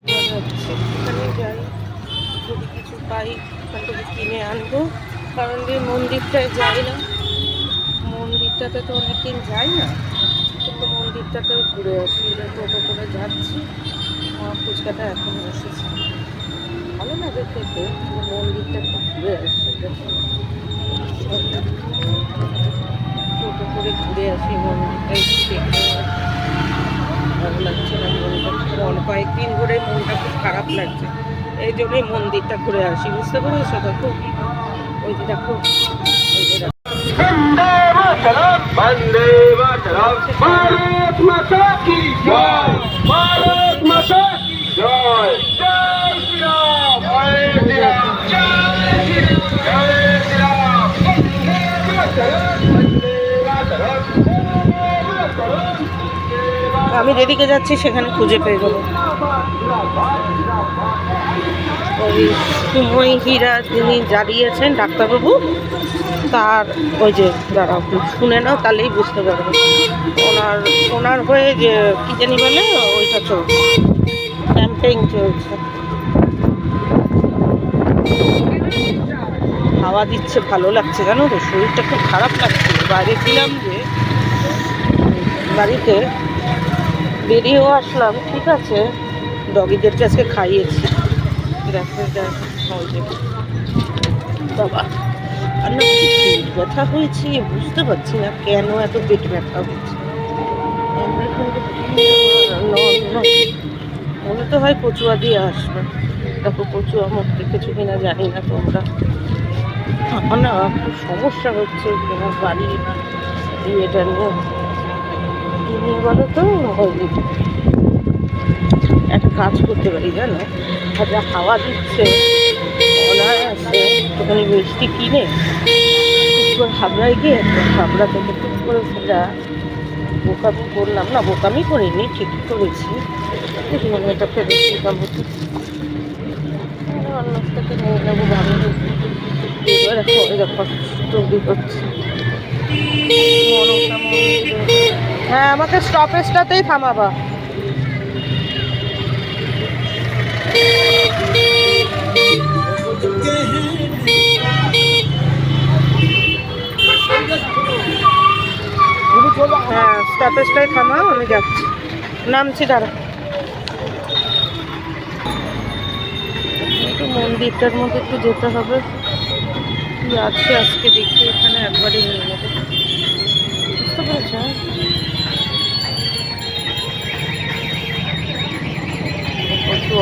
এখানে যাই, যদি কিছু পাই ওখান থেকে কিনে আনবো। কারণ যে মন্দিরটায় যাই না, মন্দিরটাতে তো অনেকদিন যাই না, কিন্তু মন্দিরটাতেও ঘুরে আসি। টোটো করে যাচ্ছি, আমার ফুচকাটা এখন এসেছে, ভালো লাগে খেতে, মন্দিরটা একটু ঘুরে আসি। টোটো করে ঘুরে আসি, মন্দিরটা একটু দেখে ভালো লাগছে না। মনটা কয়েকদিন ধরে মনটা খুব খারাপ লাগছে, এই জন্যই মন্দিরটা ঘুরে আসি, বুঝতে পেরেছো? দেখো ওই যে, দেখো ওই যে, वंदे मातरम, भारत माता की जय, भारत माता की जय, जय श्री राम, जय श्री राम, जय श्री राम, वंदे मातरम, वंदे मातरम, वंदे मातरम। আমি যেদিকে যাচ্ছি সেখানে খুঁজে পেয়ে যাবো। ওই সুময় হীরা যিনি জ্বালিয়েছেন ডাক্তারবাবু, তার ওই যে, দাঁড়াও শুনে নাও, তাহলেই বুঝতে পারবে। ওনার হয়ে যে কী জানি বলে, ওইটা চলছে, ক্যাম্পেইন চলছে। হাওয়া দিচ্ছে, ভালো লাগছে, জানো তো, শরীরটা খুব খারাপ লাগছে। বাইরে ছিলাম যে, বাড়িতে বেরিয়েও আসলাম, ঠিক আছে, ডগিদেরকে আজকে খাইয়েছি। বাবা, আর না পেট ব্যথা হয়েছে, বুঝতে পারছি না কেন এত পেট ব্যথা হচ্ছে। মনে তো হয় কচুয়া দিয়ে আসবে। দেখো কচুয়া মুখ দেখেছো কিনা জানি না তোমরা। আমার না খুব সমস্যা হচ্ছে আমার বাড়ির ইয়েটা নিয়ে। কি নিয়ে বলো তো, একটা কাজ করতে পারি জানো, আর যা হাওয়া দিচ্ছে অনায়াসে ওখানে মিষ্টি কিনে হাবড়ায় গিয়ে, হাবড়া থেকে ঠিক করে সেটা বোকামি করলাম না, বোকামি করিনি, ঠিকই করেছি। মনে এটা ফেরত দিতাম, অন্য থেকে নিয়ে যাবো, ভালো তৈরি করছি। হ্যাঁ, আমাকে স্টপেজটাতেই থামাবা। হ্যাঁ, স্টপেজটাই থামা, আমি যাচ্ছি, নামছি, দাঁড়া। একটু মন্দিরটার মধ্যে একটু যেতে হবে, কি আছে আজকে দেখি, এখানে একবারে নিয়ে নেবো, বুঝতে পেরেছ? প্রচুর